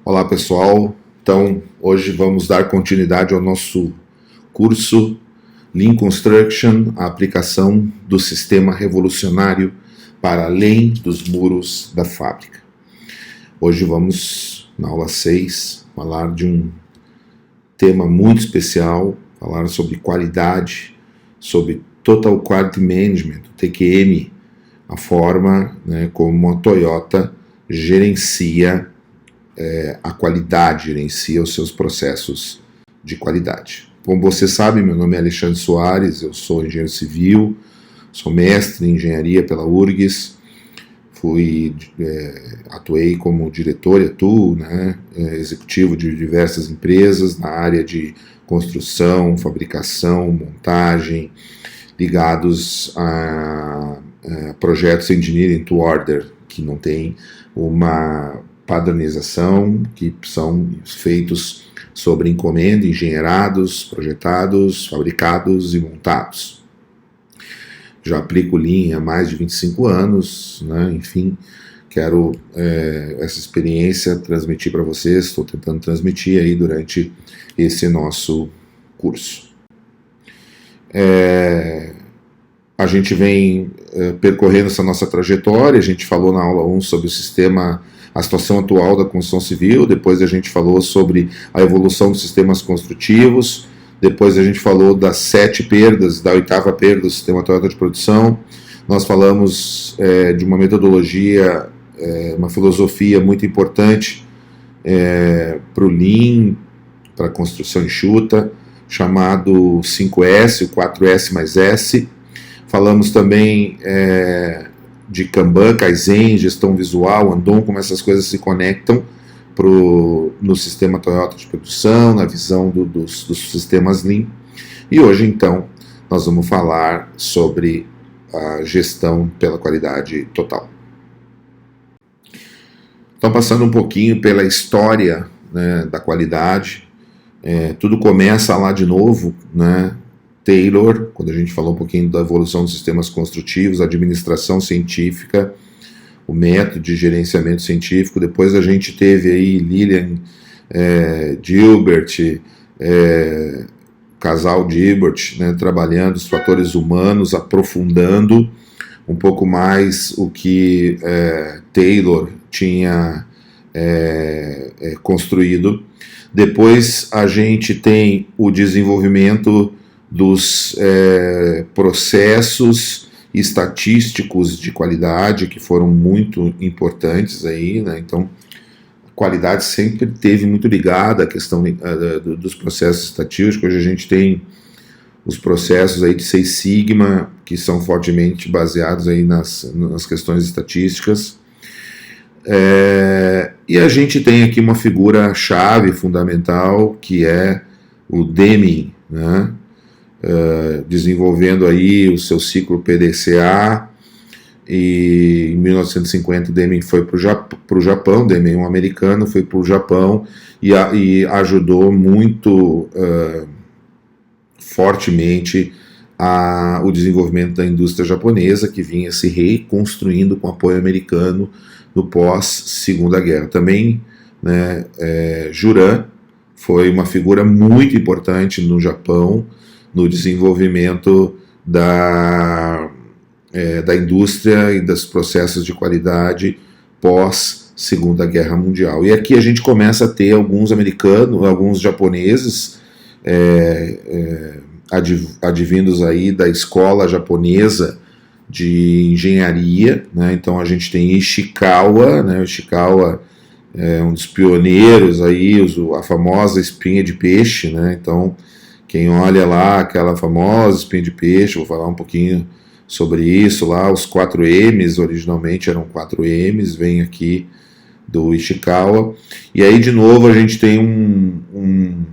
Olá pessoal, então hoje vamos dar continuidade ao nosso curso Lean Construction, a aplicação do sistema revolucionário para além dos muros da fábrica. Hoje vamos, na aula 6, falar de um tema muito especial, falar sobre qualidade, sobre Total Quality Management, TQM, a forma como a Toyota gerencia a qualidade, gerencia os seus processos de qualidade. Como você sabe, meu nome é Alexandre Soares, eu sou engenheiro civil, sou mestre em engenharia pela URGS, atuei como diretor e atuo, executivo de diversas empresas na área de construção, fabricação, montagem, ligados a projetos Engineering to Order, que não tem uma padronização, que são feitos sobre encomenda, engenheirados, projetados, fabricados e montados. Já aplico Lean há mais de 25 anos, enfim, quero essa experiência transmitir para vocês, estou tentando transmitir aí durante esse nosso curso. A gente vem percorrendo essa nossa trajetória, a gente falou na aula 1 sobre o sistema, a situação atual da construção civil, depois a gente falou sobre a evolução dos sistemas construtivos, depois a gente falou das 7 perdas, da 8ª perda do sistema Toyota de produção, nós falamos de uma metodologia, uma filosofia muito importante para o Lean, para a construção enxuta, chamado 5S, o 4S mais S. Falamos também de Kanban, Kaizen, gestão visual, Andon, como essas coisas se conectam no sistema Toyota de produção, na visão dos sistemas Lean. E hoje, então, nós vamos falar sobre a gestão pela qualidade total. Então, passando um pouquinho pela história da qualidade, tudo começa lá de novo, Taylor, quando a gente falou um pouquinho da evolução dos sistemas construtivos, a administração científica, o método de gerenciamento científico. Depois a gente teve aí Lillian Gilbert, casal Gilbert, trabalhando os fatores humanos, aprofundando um pouco mais o que Taylor tinha construído. Depois a gente tem o desenvolvimento dos processos estatísticos de qualidade, que foram muito importantes aí, Então, a qualidade sempre teve muito ligada à questão dos processos estatísticos. Hoje a gente tem os processos aí de Six Sigma, que são fortemente baseados aí nas questões estatísticas. E a gente tem aqui uma figura-chave fundamental, que é o Deming, desenvolvendo aí o seu ciclo PDCA, e em 1950 Deming foi para o Japão, Deming, um americano, foi para o Japão e ajudou muito fortemente o desenvolvimento da indústria japonesa, que vinha se reconstruindo com apoio americano no pós-Segunda Guerra. Também Juran foi uma figura muito importante no Japão, no desenvolvimento da indústria e dos processos de qualidade pós-Segunda Guerra Mundial. E aqui a gente começa a ter alguns americanos, alguns japoneses, advindos aí da escola japonesa de engenharia, Então a gente tem Ishikawa, Ishikawa é um dos pioneiros aí, a famosa espinha de peixe, Então, quem olha lá aquela famosa espinha de peixe, vou falar um pouquinho sobre isso lá, os 4 M's, originalmente eram 4 M's, vem aqui do Ishikawa. E aí, de novo, a gente tem um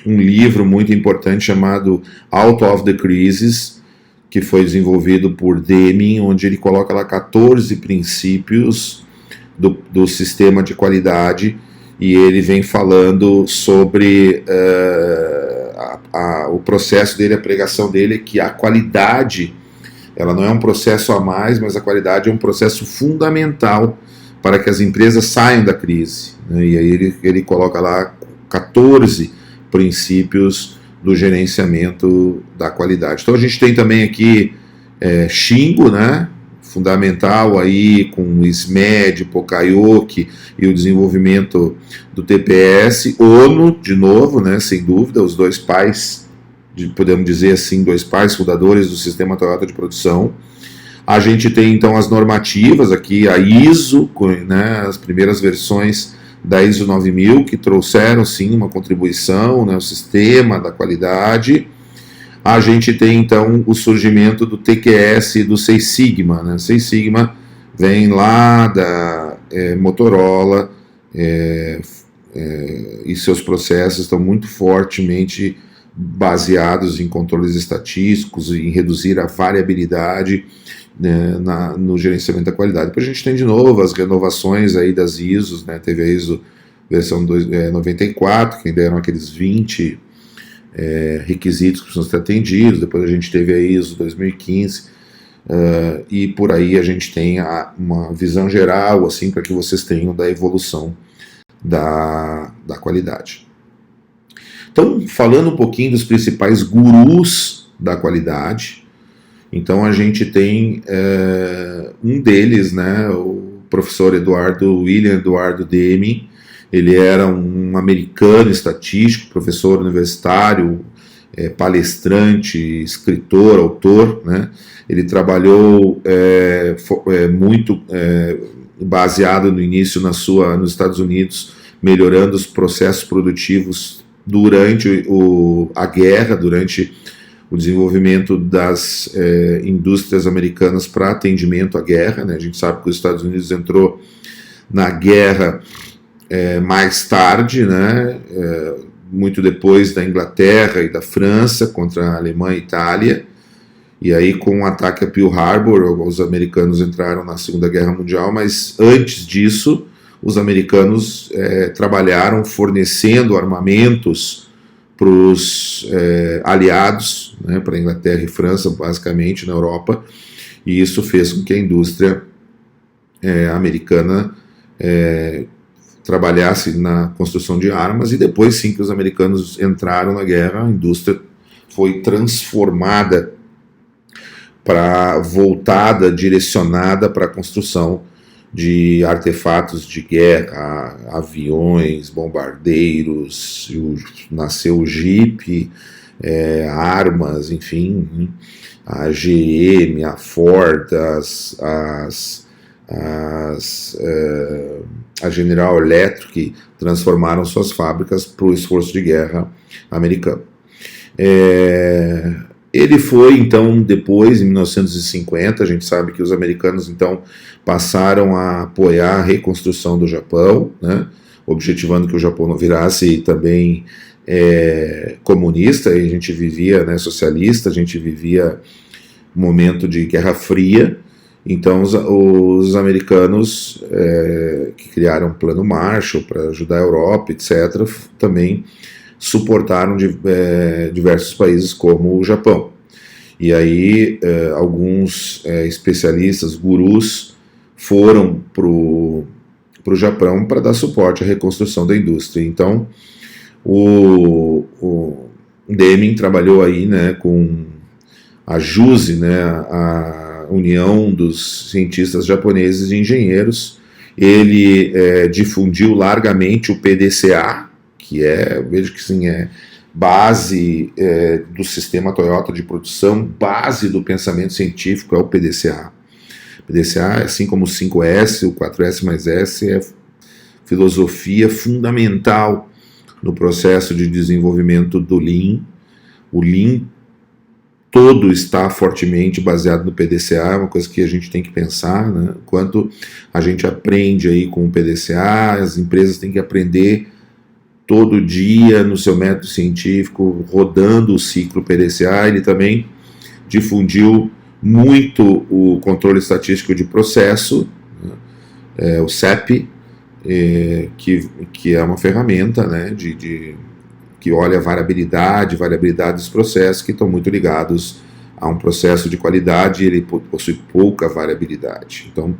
livro muito importante chamado Out of the Crisis, que foi desenvolvido por Deming, onde ele coloca lá 14 princípios do sistema de qualidade, e ele vem falando sobre o processo dele, a pregação dele, que a qualidade, ela não é um processo a mais, mas a qualidade é um processo fundamental para que as empresas saiam da crise, né? E aí ele coloca lá 14 princípios do gerenciamento da qualidade. Então a gente tem também aqui Shingo, né? Fundamental aí com o SMED, Pokayoke e o desenvolvimento do TPS, ONU, de novo, né, sem dúvida, os dois pais, podemos dizer assim, dois pais fundadores do sistema Toyota de produção. A gente tem então as normativas aqui, a ISO, né, as primeiras versões da ISO 9000, que trouxeram sim uma contribuição, né, ao sistema da qualidade. A gente tem então o surgimento do TQS e do Seis Sigma, né? Seis Sigma vem lá da Motorola e seus processos estão muito fortemente baseados em controles estatísticos, em reduzir a variabilidade, né, no gerenciamento da qualidade. Depois a gente tem de novo as renovações aí das ISOs, né? Teve a ISO versão 94, que ainda eram aqueles 20 requisitos que precisam ser atendidos. Depois a gente teve a ISO 2015, e por aí a gente tem uma visão geral, assim, para que vocês tenham da evolução da qualidade. Então, falando um pouquinho dos principais gurus da qualidade, então a gente tem um deles, né, o professor William Eduardo Deming. Ele era um americano estatístico, professor universitário, palestrante, escritor, autor, né? Ele trabalhou muito baseado no início nos Estados Unidos, melhorando os processos produtivos durante a guerra, durante o desenvolvimento das indústrias americanas para atendimento à guerra, né? A gente sabe que os Estados Unidos entrou na guerra mais tarde, né, muito depois da Inglaterra e da França contra a Alemanha e Itália, e aí com o ataque a Pearl Harbor, os americanos entraram na Segunda Guerra Mundial, mas antes disso, os americanos trabalharam fornecendo armamentos para os aliados, né, para a Inglaterra e França, basicamente, na Europa, e isso fez com que a indústria americana trabalhasse na construção de armas, e depois sim que os americanos entraram na guerra, a indústria foi transformada, voltada, direcionada para a construção de artefatos de guerra, aviões, bombardeiros, nasceu o Jeep, armas, enfim, a GM, a Ford, a General Electric transformaram suas fábricas para o esforço de guerra americano. Ele foi, então, depois, em 1950, a gente sabe que os americanos, então, passaram a apoiar a reconstrução do Japão, né, objetivando que o Japão não virasse também comunista, e a gente vivia, né, socialista, a gente vivia um momento de Guerra Fria. Então os americanos que criaram um plano Marshall para ajudar a Europa, etc., também suportaram diversos países como o Japão. E aí alguns especialistas, gurus, foram para o Japão para dar suporte à reconstrução da indústria. Então o Deming trabalhou aí, né, com a JUSE, né, a União dos Cientistas Japoneses e Engenheiros. Ele difundiu largamente o PDCA, que vejo que sim, base do sistema Toyota de produção, base do pensamento científico, é o PDCA. O PDCA, assim como o 5S, o 4S mais S, é filosofia fundamental no processo de desenvolvimento do Lean. O Lean todo está fortemente baseado no PDCA, é uma coisa que a gente tem que pensar, né? Enquanto a gente aprende aí com o PDCA, as empresas têm que aprender todo dia no seu método científico, rodando o ciclo PDCA. Ele também difundiu muito o controle estatístico de processo, né? O CEP, que é uma ferramenta, né, que olha a variabilidade dos processos, que estão muito ligados a um processo de qualidade, e ele possui pouca variabilidade. Então,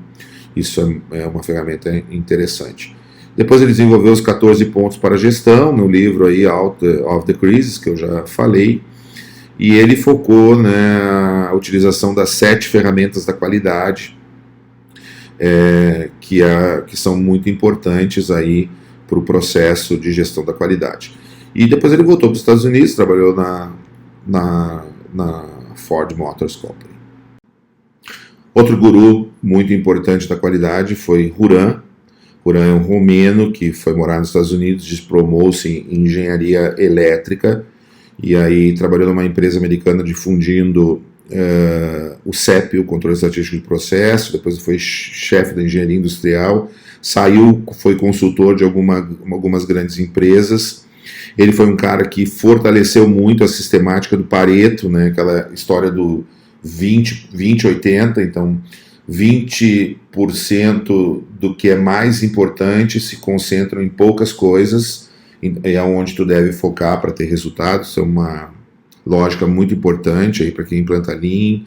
isso é uma ferramenta interessante. Depois ele desenvolveu os 14 pontos para a gestão, no livro aí, Out of the Crisis, que eu já falei, e ele focou na utilização das 7 ferramentas da qualidade, que são muito importantes aí para o processo de gestão da qualidade. E depois ele voltou para os Estados Unidos, trabalhou na Ford Motors Company. Outro guru muito importante da qualidade foi Juran. Juran é um romeno que foi morar nos Estados Unidos, diplomou-se em engenharia elétrica e aí trabalhou numa empresa americana difundindo o CEP, o Controle Estatístico de Processo, depois foi chefe da engenharia industrial, foi consultor de algumas grandes empresas. Ele foi um cara que fortaleceu muito a sistemática do Pareto, né, aquela história do 20-80, então 20% do que é mais importante se concentram em poucas coisas, é onde tu deve focar para ter resultados. Isso é uma lógica muito importante aí para quem implanta Lean,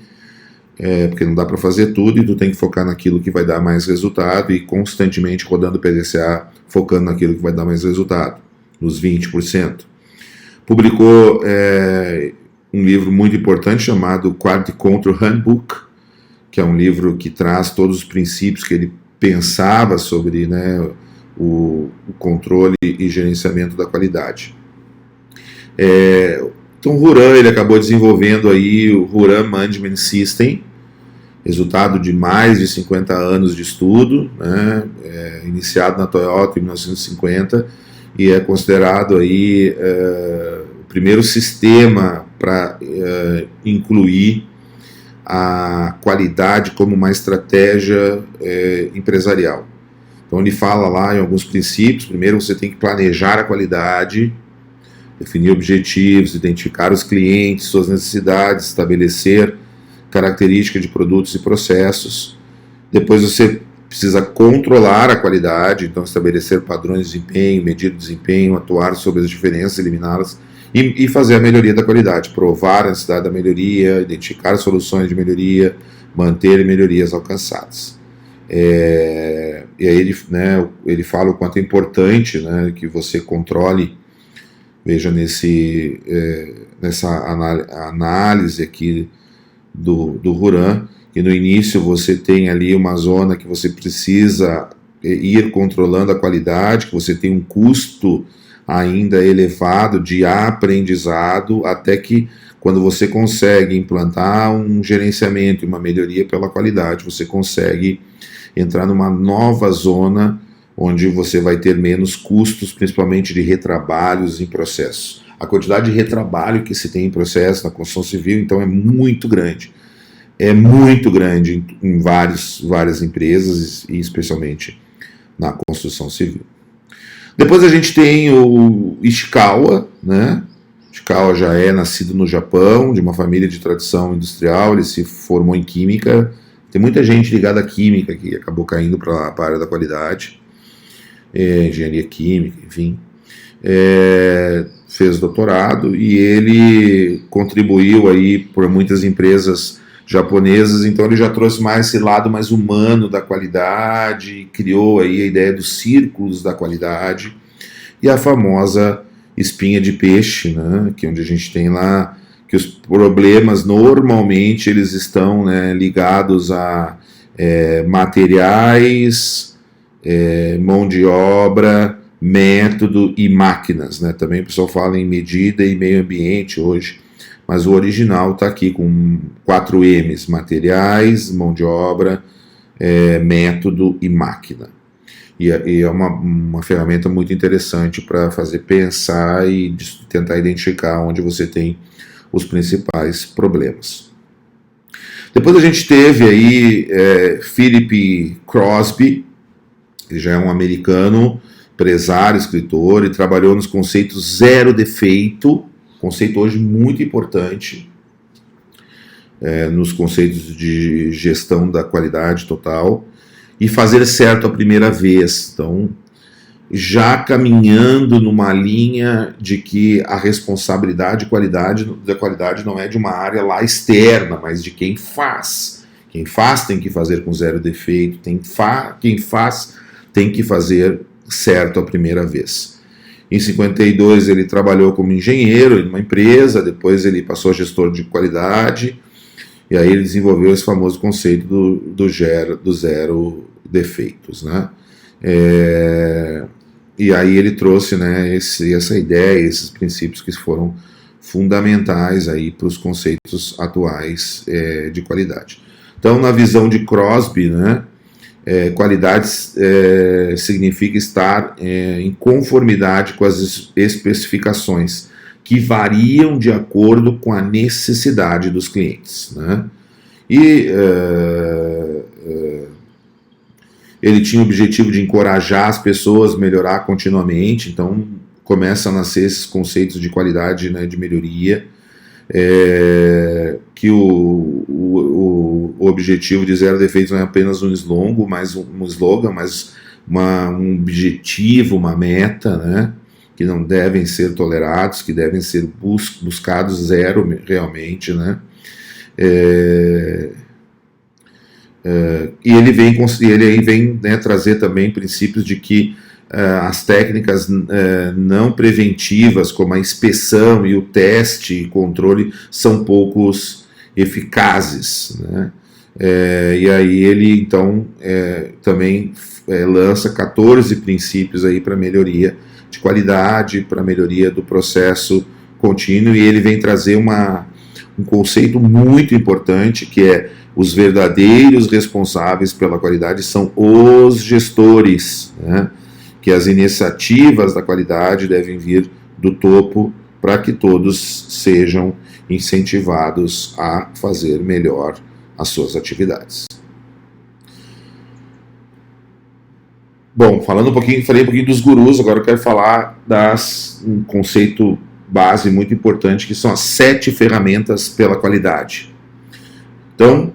porque não dá para fazer tudo e tu tem que focar naquilo que vai dar mais resultado e constantemente rodando o PDCA, focando naquilo que vai dar mais resultado, nos 20%. Publicou um livro muito importante chamado Quality Control Handbook, que é um livro que traz todos os princípios que ele pensava sobre, né, o controle e gerenciamento da qualidade. Então o Juran, ele acabou desenvolvendo aí o Juran Management System, resultado de mais de 50 anos de estudo, né, iniciado na Toyota em 1950, e é considerado aí o primeiro sistema para incluir a qualidade como uma estratégia empresarial. Então ele fala lá em alguns princípios. Primeiro, você tem que planejar a qualidade, definir objetivos, identificar os clientes, suas necessidades, estabelecer características de produtos e processos. Depois você precisa controlar a qualidade, então estabelecer padrões de desempenho, medir o desempenho, atuar sobre as diferenças, eliminá-las e fazer a melhoria da qualidade, provar a necessidade da melhoria, identificar soluções de melhoria, manter melhorias alcançadas. E aí ele fala o quanto é importante, né, que você controle, veja nessa análise aqui do Juran, que no início você tem ali uma zona que você precisa ir controlando a qualidade, que você tem um custo ainda elevado de aprendizado, até que quando você consegue implantar um gerenciamento e uma melhoria pela qualidade, você consegue entrar numa nova zona onde você vai ter menos custos, principalmente de retrabalhos em processos. A quantidade de retrabalho que se tem em processo na construção civil, então, é muito grande. É muito grande em várias empresas, e especialmente na construção civil. Depois a gente tem o Ishikawa, né? Ishikawa já é nascido no Japão, de uma família de tradição industrial, ele se formou em química. Tem muita gente ligada à química que acabou caindo para a área da qualidade, engenharia química, enfim. Fez doutorado e ele contribuiu aí por muitas empresas japonesas, então ele já trouxe mais esse lado mais humano da qualidade, criou aí a ideia dos círculos da qualidade e a famosa espinha de peixe, né, que é onde a gente tem lá que os problemas normalmente eles estão, né, ligados a materiais, mão de obra, método e máquinas, né? Também o pessoal fala em medida e meio ambiente hoje, mas o original está aqui com 4 M's: materiais, mão de obra, método e máquina. E é uma ferramenta muito interessante para fazer pensar e tentar identificar onde você tem os principais problemas. Depois a gente teve aí Philip Crosby, ele já é um americano, empresário, escritor, e trabalhou nos conceitos zero defeito, conceito hoje muito importante, nos conceitos de gestão da qualidade total, e fazer certo a primeira vez. Então, já caminhando numa linha de que a responsabilidade da qualidade não é de uma área lá externa, mas de quem faz. Quem faz tem que fazer com zero defeito, quem faz tem que fazer certo a primeira vez. Em 52 ele trabalhou como engenheiro em uma empresa, depois ele passou a gestor de qualidade, e aí ele desenvolveu esse famoso conceito do zero defeitos, né? E aí ele trouxe, né, essa ideia, esses princípios que foram fundamentais aí para os conceitos atuais de qualidade. Então, na visão de Crosby, né, qualidade significa estar em conformidade com as especificações que variam de acordo com a necessidade dos clientes, né? E ele tinha o objetivo de encorajar as pessoas a melhorar continuamente, então começam a nascer esses conceitos de qualidade, né, de melhoria, que o objetivo de zero defeitos não é apenas um slogan, mas um objetivo, uma meta, né, que não devem ser tolerados, que devem ser buscados zero realmente, né. E ele vem né, trazer também princípios de que as técnicas não preventivas, como a inspeção e o teste e controle, são poucos eficazes, né? E aí ele então também lança 14 princípios aí para melhoria de qualidade, para melhoria do processo contínuo, e ele vem trazer um conceito muito importante, que é: os verdadeiros responsáveis pela qualidade são os gestores, né? Que as iniciativas da qualidade devem vir do topo para que todos sejam incentivados a fazer melhor as suas atividades. Bom, falei um pouquinho dos gurus, agora eu quero falar um conceito base muito importante, que são as 7 ferramentas pela qualidade. Então,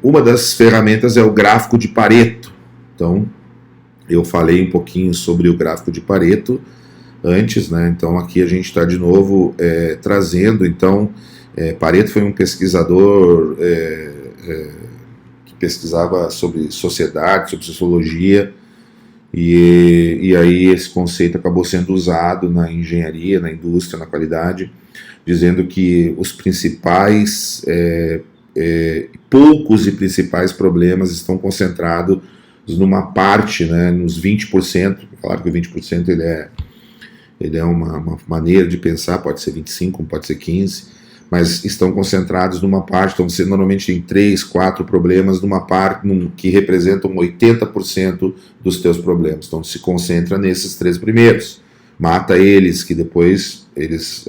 uma das ferramentas é o gráfico de Pareto. Então, eu falei um pouquinho sobre o gráfico de Pareto antes, né? Então aqui a gente está de novo trazendo. Então, Pareto foi um pesquisador que pesquisava sobre sociedade, sobre sociologia, e aí esse conceito acabou sendo usado na engenharia, na indústria, na qualidade, dizendo que os poucos e principais problemas estão concentrados numa parte, né, nos 20%, claro que o 20% ele é uma maneira de pensar, pode ser 25%, pode ser 15%, mas estão concentrados numa parte. Então você normalmente tem 3, 4 problemas numa parte que representam 80% dos teus problemas. Então se concentra nesses 3 primeiros, mata eles, que depois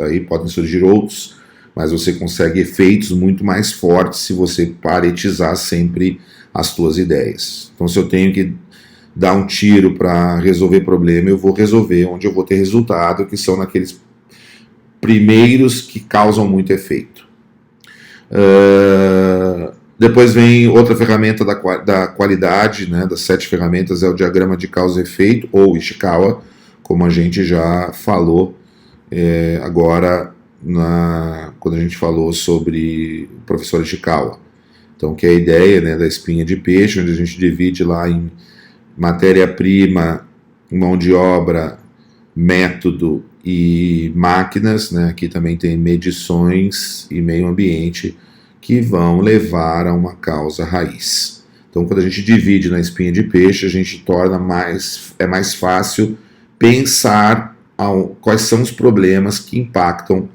aí podem surgir outros, mas você consegue efeitos muito mais fortes se você paretizar sempre as tuas ideias. Então, se eu tenho que dar um tiro para resolver problema, eu vou resolver onde eu vou ter resultado, que são naqueles primeiros que causam muito efeito. Depois vem outra ferramenta da qualidade, né, das 7 ferramentas, é o diagrama de causa e efeito, ou Ishikawa, como a gente já falou agora quando a gente falou sobre o professor Ishikawa. Então, que é a ideia, né, da espinha de peixe, onde a gente divide lá em matéria-prima, mão de obra, método e máquinas, né? Aqui também tem medições e meio ambiente, que vão levar a uma causa raiz. Então, quando a gente divide na espinha de peixe, a gente torna mais fácil pensar quais são os problemas que impactam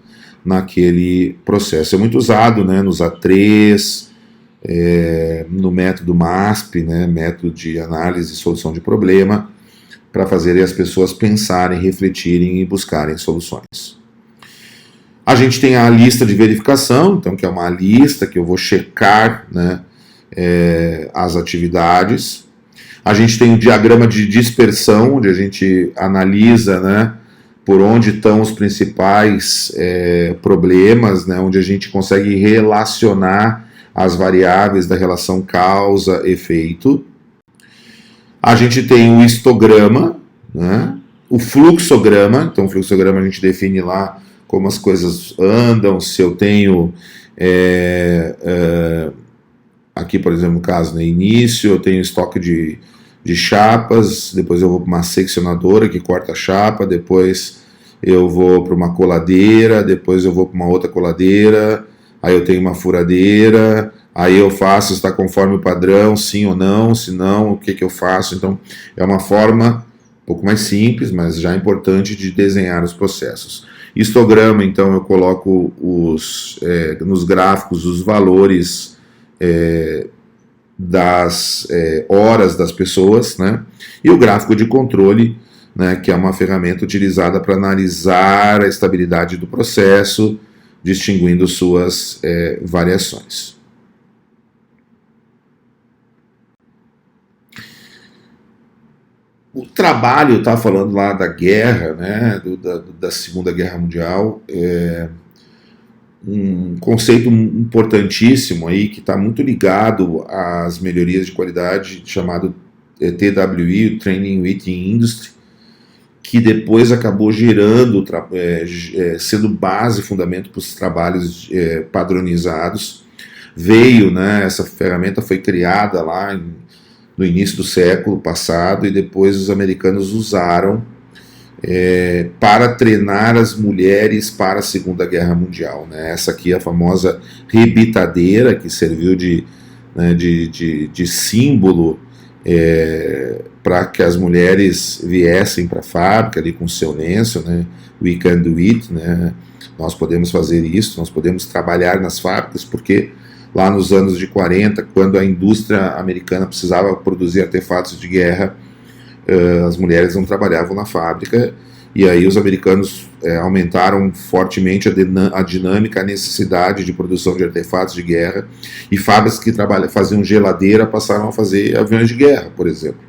naquele processo. É muito usado, né, nos A3, no método MASP, né, método de análise e solução de problema, para fazer as pessoas pensarem, refletirem e buscarem soluções. A gente tem a lista de verificação, então, que é uma lista que eu vou checar, né, as atividades. A gente tem o diagrama de dispersão, onde a gente analisa, né, por onde estão os principais problemas, né, onde a gente consegue relacionar as variáveis da relação causa-efeito. A gente tem o histograma, né, o fluxograma. Então, o fluxograma a gente define lá como as coisas andam, se eu tenho aqui, por exemplo, no caso, né, início, eu tenho estoque de de chapas, depois eu vou para uma seccionadora que corta a chapa, depois eu vou para uma coladeira, depois eu vou para uma outra coladeira, aí eu tenho uma furadeira, aí eu faço, está conforme o padrão, sim ou não, se não, o que eu faço. Então é uma forma um pouco mais simples, mas já importante de desenhar os processos. Histograma, então eu coloco nos gráficos os valores das horas das pessoas, né? E o gráfico de controle, né, que é uma ferramenta utilizada para analisar a estabilidade do processo, distinguindo suas variações. O trabalho, está falando lá da guerra, né, da Segunda Guerra Mundial, um conceito importantíssimo aí, que está muito ligado às melhorias de qualidade, chamado TWI, Training Within Industry, que depois acabou gerando, sendo base, fundamento para os trabalhos padronizados. Veio, né, essa ferramenta foi criada lá no início do século passado, e depois os americanos usaram para treinar as mulheres para a Segunda Guerra Mundial, né? Essa aqui é a famosa rebitadeira, que serviu de símbolo para que as mulheres viessem para a fábrica ali com seu lenço, né? We can do it, né? Nós podemos fazer isso, nós podemos trabalhar nas fábricas, porque lá nos anos de 40, quando a indústria americana precisava produzir artefatos de guerra, as mulheres não trabalhavam na fábrica, e aí os americanos aumentaram fortemente a dinâmica, a necessidade de produção de artefatos de guerra, e fábricas que faziam geladeira passaram a fazer aviões de guerra, por exemplo.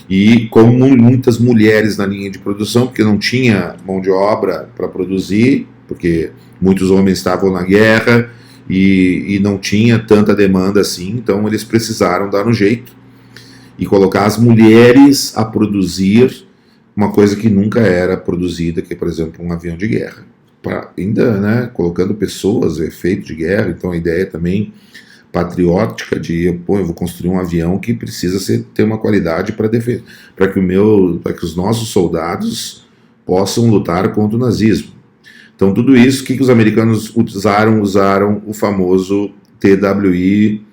E com muitas mulheres na linha de produção, porque não tinha mão de obra para produzir, porque muitos homens estavam na guerra e não tinha tanta demanda assim, então eles precisaram dar um jeito e colocar as mulheres a produzir uma coisa que nunca era produzida, que é, por exemplo, um avião de guerra. Ainda, né, colocando pessoas, efeito de guerra. Então a ideia também patriótica de, eu vou construir um avião que precisa ter uma qualidade para defender, para que os nossos soldados possam lutar contra o nazismo. Então tudo isso, o que os americanos usaram o famoso TWI,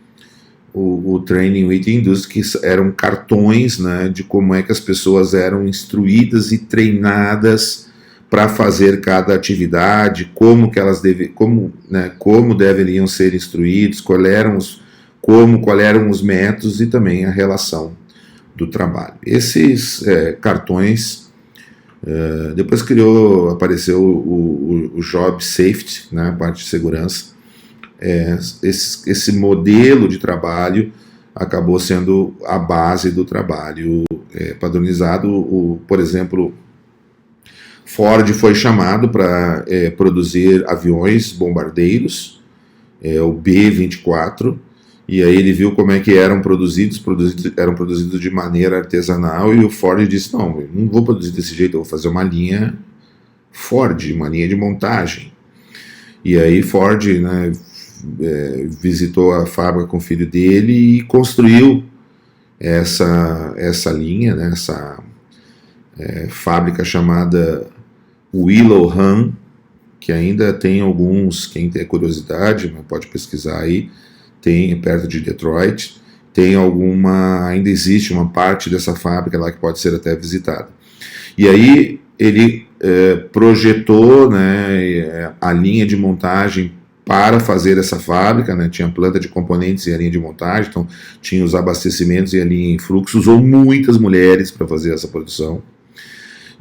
o Training Within Industry, que eram cartões, né, de como é que as pessoas eram instruídas e treinadas para fazer cada atividade, como deveriam ser instruídos, qual eram os métodos e também a relação do trabalho. Esses cartões, depois apareceu o Job Safety, né, a parte de segurança. Esse modelo de trabalho acabou sendo a base do trabalho padronizado. Por exemplo, Ford foi chamado para produzir aviões bombardeiros, o B-24, e aí ele viu como é que eram produzidos de maneira artesanal, e o Ford disse, não, eu não vou produzir desse jeito, eu vou fazer uma linha Ford, uma linha de montagem. E aí Ford, né, visitou a fábrica com o filho dele e construiu essa linha, né, essa fábrica chamada Willow Run, que ainda tem alguns, quem tem curiosidade, pode pesquisar aí, tem perto de Detroit, ainda existe uma parte dessa fábrica lá que pode ser até visitada. E aí ele projetou, né, a linha de montagem para fazer essa fábrica, né, tinha a planta de componentes e a linha de montagem, então tinha os abastecimentos e a linha em fluxo, usou muitas mulheres para fazer essa produção.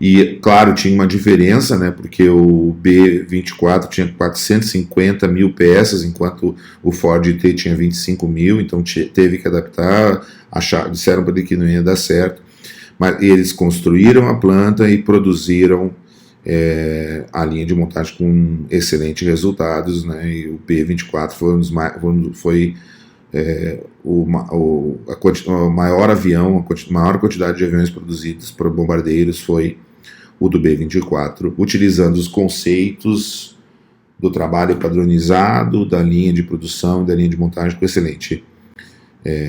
E, claro, tinha uma diferença, né, porque o B-24 tinha 450 mil peças, enquanto o Ford T tinha 25 mil, então teve que adaptar, disseram para ele que não ia dar certo, mas eles construíram a planta e produziram a linha de montagem com excelentes resultados, né, e o B-24 foi o maior avião, a maior quantidade de aviões produzidos por bombardeiros foi o do B-24, utilizando os conceitos do trabalho padronizado, da linha de produção e da linha de montagem com excelente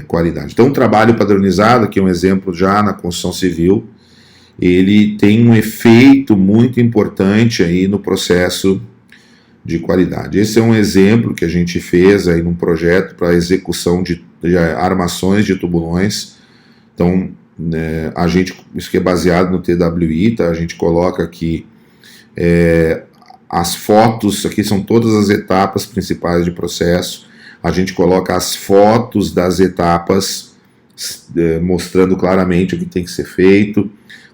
qualidade. Então, o trabalho padronizado, que é um exemplo já na construção civil, ele tem um efeito muito importante aí no processo de qualidade. Esse é um exemplo que a gente fez aí num projeto para execução de armações de tubulões. Então, isso que é baseado no TWI, tá? A gente coloca aqui as fotos, aqui são todas as etapas principais de processo. A gente coloca as fotos das etapas, mostrando claramente o que tem que ser feito,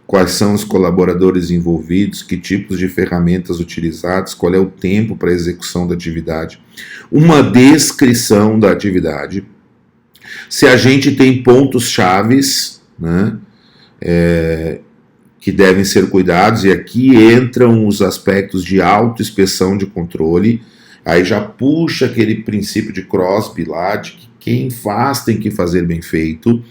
quais são os colaboradores envolvidos, que tipos de ferramentas utilizadas, qual é o tempo para a execução da atividade, uma descrição da atividade, se a gente tem pontos chaves, né, que devem ser cuidados, e aqui entram os aspectos de autoinspeção de controle, aí já puxa aquele princípio de Crosby lá, de que quem faz tem que fazer bem feito,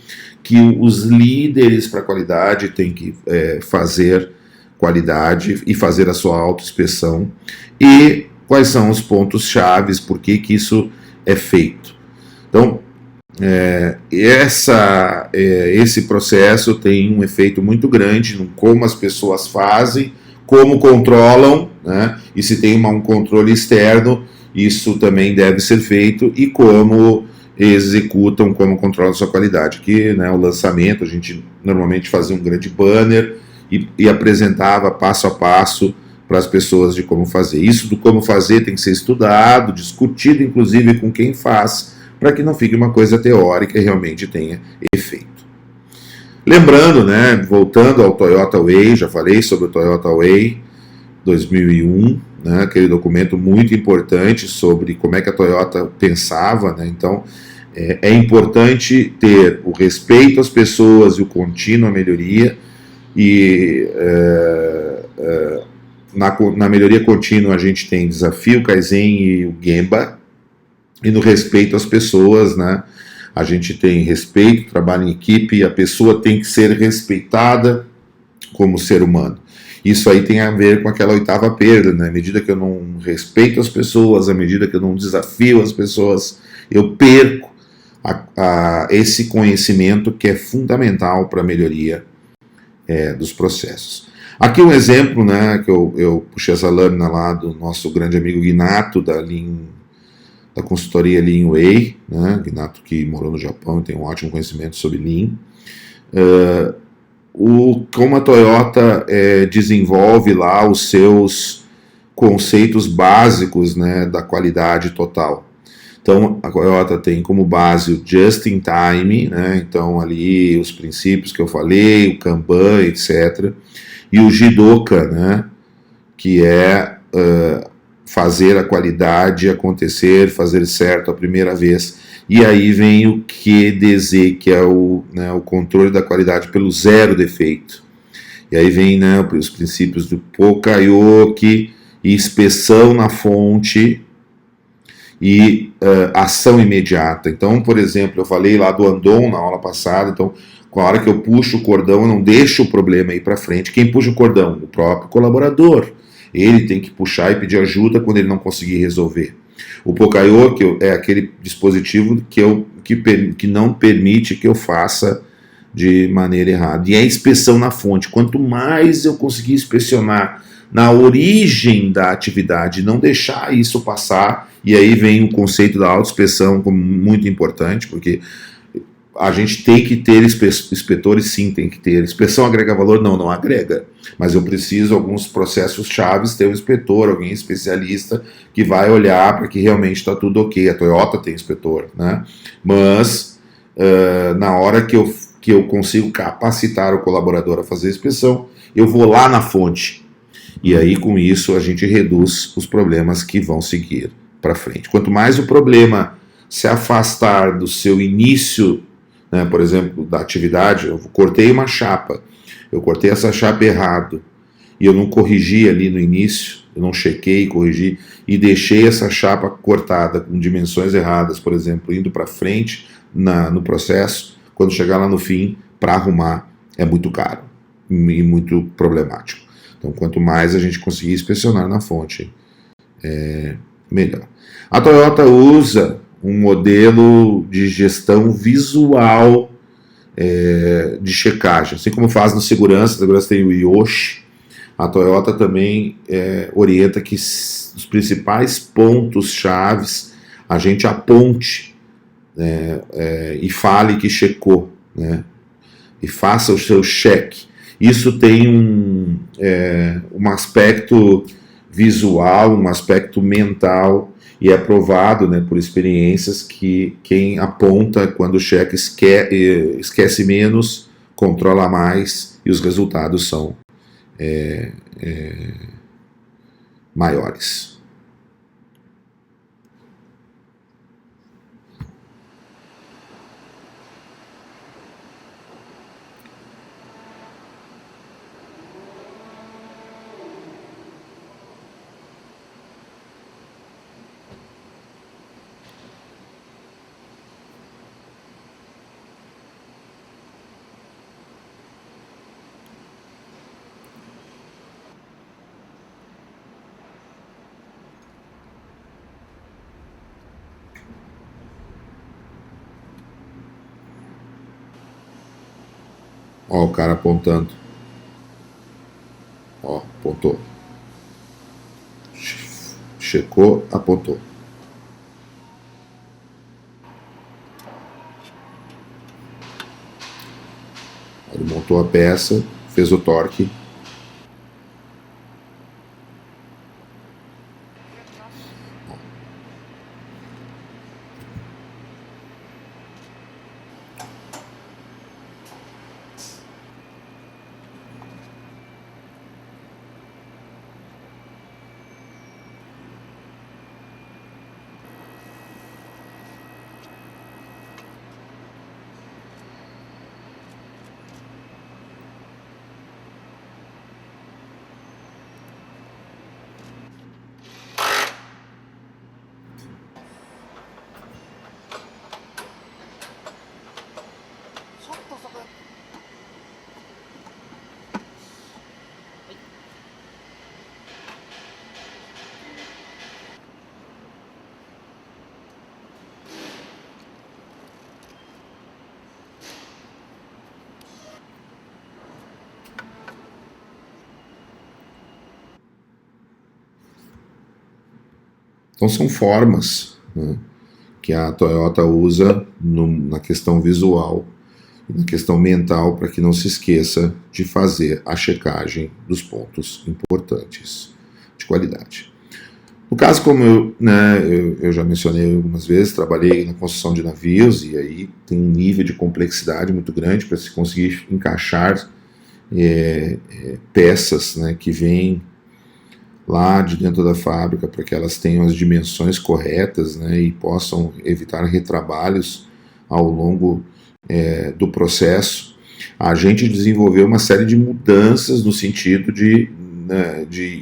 que os líderes para qualidade têm que fazer qualidade e fazer a sua autoinspeção, e quais são os pontos chaves, por que isso é feito. Então, esse processo tem um efeito muito grande no como as pessoas fazem, como controlam, né? E se tem um controle externo, isso também deve ser feito, e como executam, como controlam a sua qualidade. Aqui, né, o lançamento, a gente normalmente fazia um grande banner e apresentava passo a passo para as pessoas de como fazer. Isso do como fazer tem que ser estudado, discutido inclusive com quem faz, para que não fique uma coisa teórica e realmente tenha efeito. Lembrando, né, voltando ao Toyota Way, já falei sobre o Toyota Way 2001, né, aquele documento muito importante sobre como é que a Toyota pensava, né, então é importante ter o respeito às pessoas e o contínuo à melhoria, e na melhoria contínua a gente tem desafio, Kaizen e o Gemba, e no respeito às pessoas, né, a gente tem respeito, trabalho em equipe, a pessoa tem que ser respeitada como ser humano. Isso aí tem a ver com aquela oitava perda, né? À medida que eu não respeito as pessoas, à medida que eu não desafio as pessoas, eu perco esse conhecimento que é fundamental para a melhoria dos processos. Aqui um exemplo, né, que eu puxei essa lâmina lá do nosso grande amigo Ginato, da consultoria Lean Way, né, Ginato que morou no Japão e tem um ótimo conhecimento sobre Lean. Como a Toyota desenvolve lá os seus conceitos básicos, né, da qualidade total. Então, a Toyota tem como base o Just in Time, né, então ali os princípios que eu falei, o Kanban, etc. E o Jidoka, né, que é fazer a qualidade acontecer, fazer certo a primeira vez. E aí vem o QDZ, que é o controle da qualidade pelo zero defeito. E aí vem, né, os princípios do Pokayoke, inspeção na fonte e ação imediata. Então, por exemplo, eu falei lá do Andon na aula passada, então, com a hora que eu puxo o cordão, eu não deixo o problema ir para frente. Quem puxa o cordão? O próprio colaborador. Ele tem que puxar e pedir ajuda quando ele não conseguir resolver. O Pokayoke é aquele dispositivo que não permite que eu faça de maneira errada. E a inspeção na fonte. Quanto mais eu conseguir inspecionar na origem da atividade, não deixar isso passar, e aí vem o conceito da autoinspeção como muito importante, porque a gente tem que ter inspetores, sim, tem que ter. Inspeção agrega valor? Não agrega. Mas eu preciso, alguns processos chaves, ter um inspetor, alguém especialista que vai olhar para que realmente está tudo ok. A Toyota tem inspetor, né? Mas na hora que eu consigo capacitar o colaborador a fazer a inspeção, eu vou lá na fonte. E aí, com isso, a gente reduz os problemas que vão seguir para frente. Quanto mais o problema se afastar do seu início, né, por exemplo, da atividade, eu cortei uma chapa, eu cortei essa chapa errado, e eu não corrigi ali no início, eu não chequei, corrigi, e deixei essa chapa cortada com dimensões erradas, por exemplo, indo para frente no processo, quando chegar lá no fim, para arrumar, é muito caro e muito problemático. Então, quanto mais a gente conseguir inspecionar na fonte, melhor. A Toyota usa um modelo de gestão visual de checagem. Assim como faz no segurança, a segurança tem o Yoshi, a Toyota também orienta que os principais pontos chaves a gente aponte, né, e fale que checou, né, e faça o seu cheque. Isso tem um aspecto visual, um aspecto mental, e é provado, né, por experiências que quem aponta quando o cheque esquece menos, controla mais e os resultados são maiores. Ó, o cara apontando. Ó, apontou. Checou, apontou. Ele montou a peça, fez o torque. Então são formas, né, que a Toyota usa na questão visual e na questão mental para que não se esqueça de fazer a checagem dos pontos importantes de qualidade. No caso, como eu já mencionei algumas vezes, trabalhei na construção de navios e aí tem um nível de complexidade muito grande para se conseguir encaixar peças, né, que vêm lá de dentro da fábrica para que elas tenham as dimensões corretas, né, e possam evitar retrabalhos ao longo do processo. A gente desenvolveu uma série de mudanças no sentido de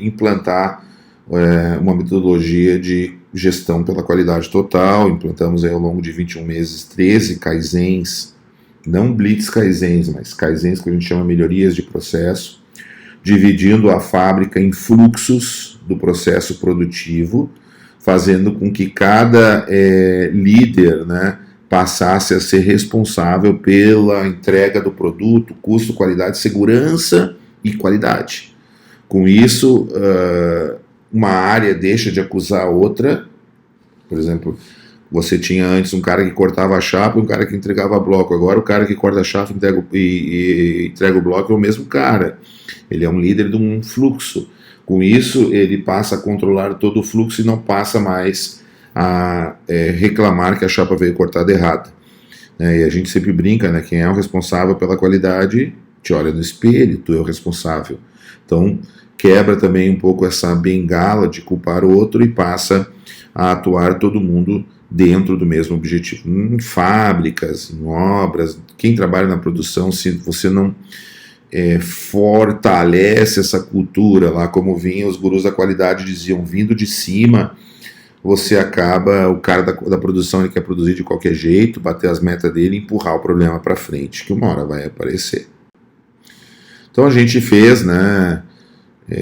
implantar uma metodologia de gestão pela qualidade total. Implantamos aí, ao longo de 21 meses 13 kaizens, não blitz kaizens, mas kaizens que a gente chama melhorias de processo, dividindo a fábrica em fluxos do processo produtivo, fazendo com que cada líder, né, passasse a ser responsável pela entrega do produto, custo, qualidade, segurança e qualidade. Com isso, uma área deixa de acusar a outra. Por exemplo, você tinha antes um cara que cortava a chapa e um cara que entregava bloco. Agora o cara que corta a chapa e entrega o bloco é o mesmo cara. Ele é um líder de um fluxo. Com isso, ele passa a controlar todo o fluxo e não passa mais a reclamar que a chapa veio cortada errada. E a gente sempre brinca, né? Quem é o responsável pela qualidade te olha no espelho, tu é o responsável. Então, quebra também um pouco essa bengala de culpar o outro e passa a atuar todo mundo dentro do mesmo objetivo. Em fábricas, em obras, quem trabalha na produção, se você não fortalece essa cultura lá, como vinha os gurus da qualidade diziam, vindo de cima, você acaba, o cara da produção, ele quer produzir de qualquer jeito, bater as metas dele e empurrar o problema para frente, que uma hora vai aparecer. Então a gente fez, né,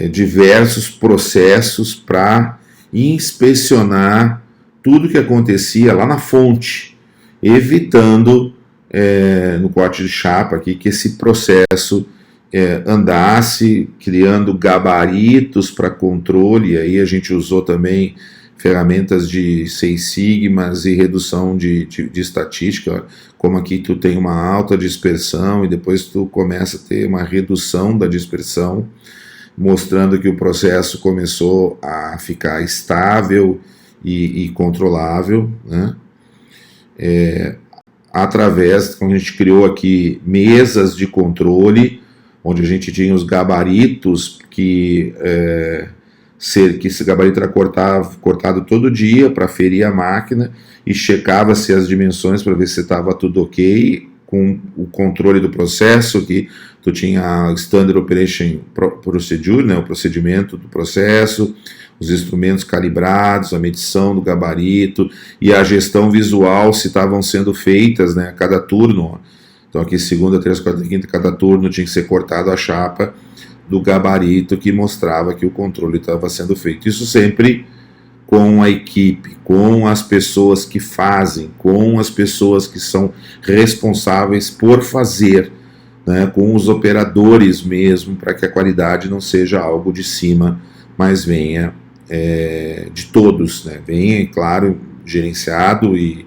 diversos processos para inspecionar tudo que acontecia lá na fonte, evitando no corte de chapa aqui que esse processo andasse, criando gabaritos para controle. Aí a gente usou também ferramentas de Seis Sigmas e redução de estatística, como aqui tu tem uma alta dispersão e depois tu começa a ter uma redução da dispersão, mostrando que o processo começou a ficar estável e controlável, né? Através, quando a gente criou aqui mesas de controle, onde a gente tinha os gabaritos que esse gabarito era cortado todo dia para ferir a máquina e checava-se as dimensões para ver se estava tudo ok, com o controle do processo, que tu tinha a Standard Operation Procedure, né, o procedimento do processo, os instrumentos calibrados, a medição do gabarito e a gestão visual se estavam sendo feitas, né, a cada turno. Então aqui segunda, terça, quarta, quinta, cada turno tinha que ser cortado a chapa do gabarito que mostrava que o controle estava sendo feito. Isso sempre com a equipe, com as pessoas que fazem, com as pessoas que são responsáveis por fazer, né, com os operadores mesmo, para que a qualidade não seja algo de cima, mas venha de todos, né, venha, claro, gerenciado e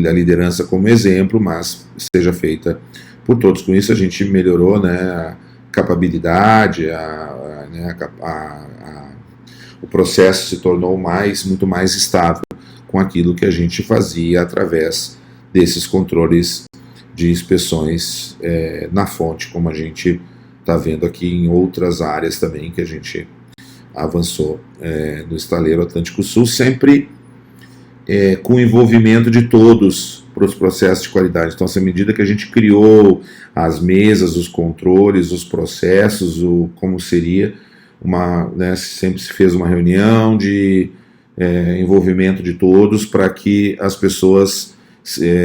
a liderança como exemplo, mas seja feita por todos. Com isso a gente melhorou, né, a capabilidade, o processo se tornou muito mais estável com aquilo que a gente fazia através desses controles de inspeções na fonte, como a gente está vendo aqui em outras áreas também que a gente avançou no Estaleiro Atlântico Sul, sempre com o envolvimento de todos para os processos de qualidade. Então, à medida que a gente criou as mesas, os controles, os processos, como seria sempre se fez uma reunião de envolvimento de todos para que as pessoas,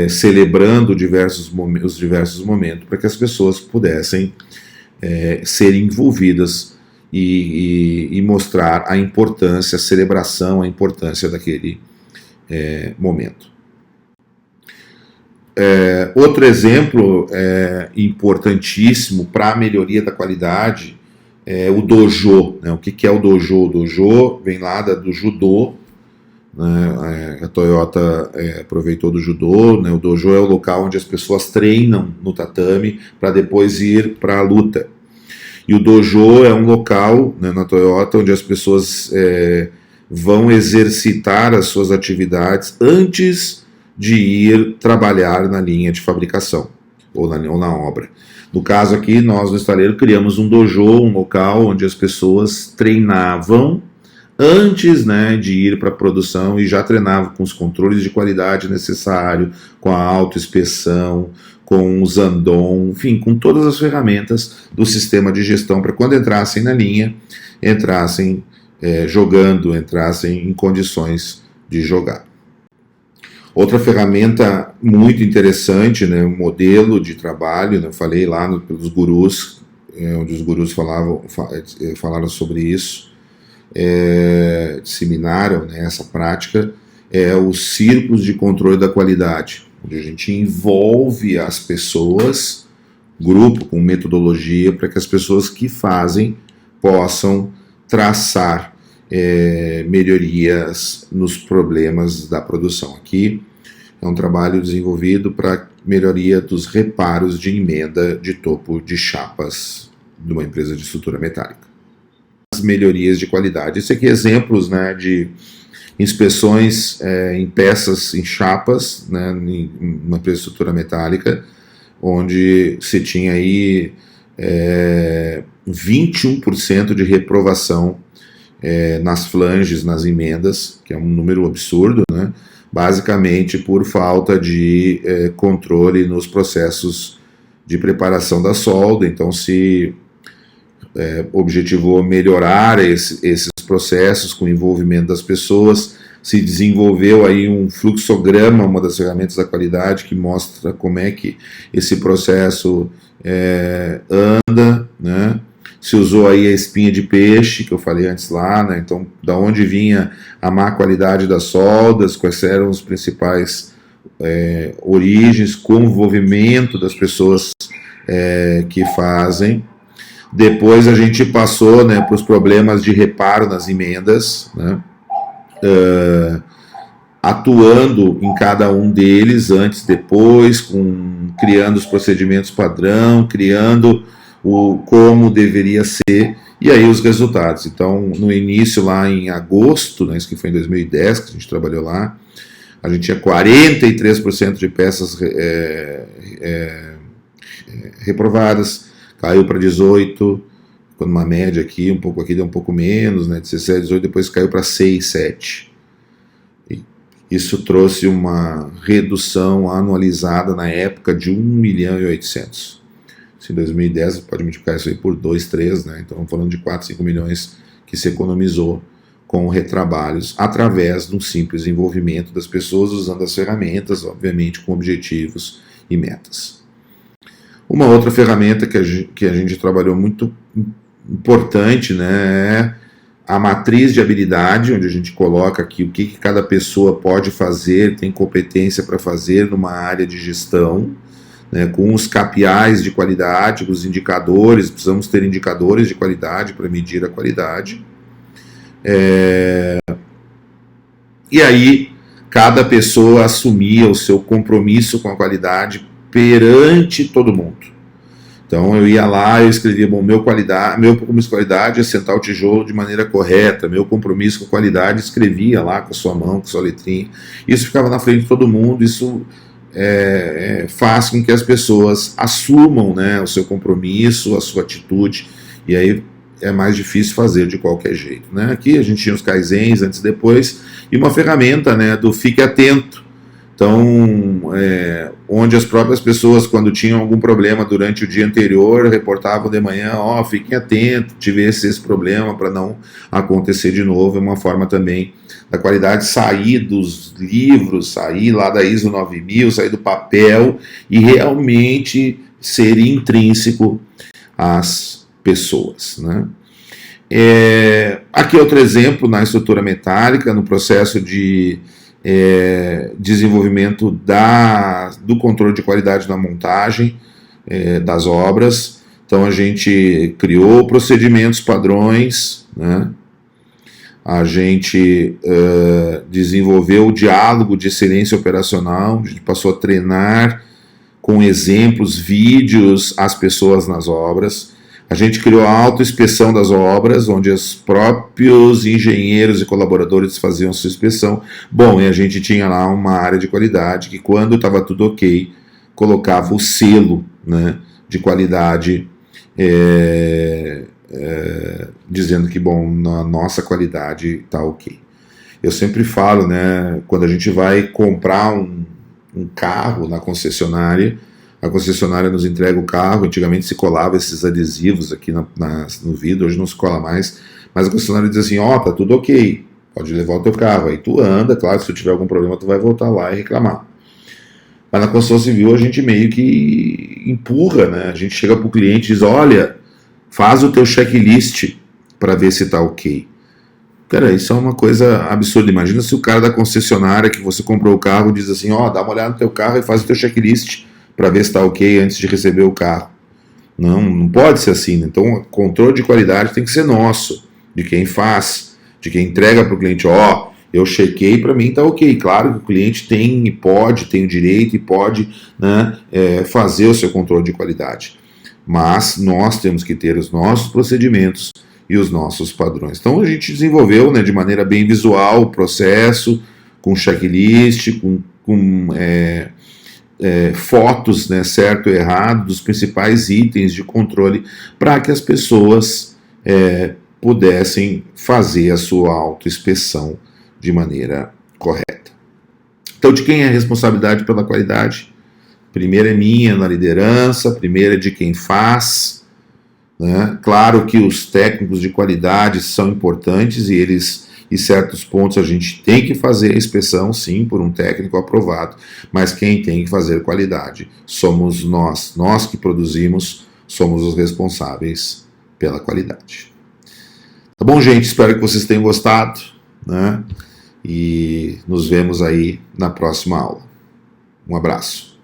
celebrando os diversos momentos, para que as pessoas pudessem ser envolvidas e mostrar a importância, a celebração, a importância daquele momento. Outro exemplo importantíssimo para a melhoria da qualidade é o dojo, né? O que é o dojo? O dojo vem lá do judô, né? A Toyota aproveitou do judô, né? O dojo é o local onde as pessoas treinam no tatame para depois ir para a luta. E o dojo é um local, né, na Toyota onde as pessoas vão exercitar as suas atividades antes de ir trabalhar na linha de fabricação ou na obra. No caso aqui, nós no Estaleiro criamos um dojo, um local onde as pessoas treinavam antes, né, de ir para a produção e já treinavam com os controles de qualidade necessários, com a autoinspeção, com o Zandon, enfim, com todas as ferramentas do sistema de gestão para quando entrassem na linha, entrassem jogando, entrassem em condições de jogar. Outra ferramenta muito interessante, né, um modelo de trabalho, né, eu falei lá pelos gurus, onde os gurus falaram sobre isso, disseminaram, né, essa prática, os círculos de controle da qualidade, onde a gente envolve as pessoas, grupo com metodologia, para que as pessoas que fazem possam traçar melhorias nos problemas da produção. Aqui é um trabalho desenvolvido para melhoria dos reparos de emenda de topo de chapas de uma empresa de estrutura metálica. As melhorias de qualidade. Esse aqui é exemplos, né, de inspeções em peças, em chapas, né, em uma empresa de estrutura metálica, onde se tinha aí 21% de reprovação nas flanges, nas emendas, que é um número absurdo, né? Basicamente por falta de controle nos processos de preparação da solda. Então se objetivou melhorar esses processos com o envolvimento das pessoas, se desenvolveu aí um fluxograma, uma das ferramentas da qualidade, que mostra como é que esse processo anda, né? se usou aí a espinha de peixe, que eu falei antes lá, né? Então, da onde vinha a má qualidade das soldas, quais eram os principais origens, com o envolvimento das pessoas que fazem. Depois a gente passou, né, para os problemas de reparo nas emendas, né? Atuando em cada um deles, antes, depois, criando os procedimentos padrão, criando como deveria ser, e aí os resultados. Então, no início, lá em agosto, né, isso que foi em 2010, que a gente trabalhou lá, a gente tinha 43% de peças reprovadas, caiu para 18%, quando uma média aqui deu um pouco menos, né, 17, 18, depois caiu para 6, 7%. Isso trouxe uma redução anualizada na época de 1.800.000. Se em 2010 você pode multiplicar isso aí por 2, 3, né? Então, falando de 4, 5 milhões que se economizou com retrabalhos através de um simples envolvimento das pessoas usando as ferramentas, obviamente com objetivos e metas. Uma outra ferramenta que a gente trabalhou muito importante, né, é a matriz de habilidade, onde a gente coloca aqui o que cada pessoa pode fazer, tem competência para fazer numa área de gestão, né, com os KPIs de qualidade, os indicadores, precisamos ter indicadores de qualidade para medir a qualidade. E aí, cada pessoa assumia o seu compromisso com a qualidade perante todo mundo. Então eu ia lá, eu escrevia, meu compromisso com qualidade é sentar o tijolo de maneira correta, meu compromisso com qualidade, escrevia lá com a sua mão, com a sua letrinha, isso ficava na frente de todo mundo, isso faz com que as pessoas assumam, né, o seu compromisso, a sua atitude, e aí é mais difícil fazer de qualquer jeito, né? Aqui a gente tinha os kaizens antes e depois, e uma ferramenta, né, do fique atento. Então, onde as próprias pessoas, quando tinham algum problema durante o dia anterior, reportavam de manhã, fiquem atentos, tive esse problema para não acontecer de novo. É uma forma também da qualidade sair dos livros, sair lá da ISO 9000, sair do papel e realmente ser intrínseco às pessoas, né? Aqui outro exemplo na estrutura metálica, no processo de desenvolvimento do controle de qualidade na montagem das obras. Então a gente criou procedimentos padrões, né? A gente desenvolveu o diálogo de excelência operacional, a gente passou a treinar com exemplos, vídeos, as pessoas nas obras. A gente criou a autoinspeção das obras, onde os próprios engenheiros e colaboradores faziam sua inspeção. Bom, e a gente tinha lá uma área de qualidade que, quando estava tudo ok, colocava o selo, né, de qualidade, dizendo que, bom, na nossa qualidade está ok. Eu sempre falo, né, quando a gente vai comprar um carro na concessionária, a concessionária nos entrega o carro, antigamente se colava esses adesivos aqui no vidro, hoje não se cola mais, mas a concessionária diz assim, tá tudo ok, pode levar o teu carro, aí tu anda, claro, se tu tiver algum problema tu vai voltar lá e reclamar. Mas na construção civil a gente meio que empurra, né? A gente chega pro cliente e diz, olha, faz o teu checklist para ver se tá ok. Cara, isso é uma coisa absurda. Imagina se o cara da concessionária que você comprou o carro diz assim, dá uma olhada no teu carro e faz o teu checklist para ver se está ok antes de receber o carro. Não pode ser assim. Então, o controle de qualidade tem que ser nosso, de quem faz, de quem entrega para o cliente. Eu chequei, para mim está ok. Claro que o cliente tem o direito e pode, né, fazer o seu controle de qualidade. Mas nós temos que ter os nossos procedimentos e os nossos padrões. Então, a gente desenvolveu, né, de maneira bem visual o processo, com checklist, com fotos, né, certo e errado, dos principais itens de controle, para que as pessoas pudessem fazer a sua autoinspeção de maneira correta. Então, de quem é a responsabilidade pela qualidade? Primeiro é minha na liderança, primeiro é de quem faz, né? Claro que os técnicos de qualidade são importantes e certos pontos a gente tem que fazer a inspeção, sim, por um técnico aprovado, mas quem tem que fazer qualidade somos nós que produzimos, somos os responsáveis pela qualidade. Tá bom, gente? Espero que vocês tenham gostado, né? E nos vemos aí na próxima aula. Um abraço.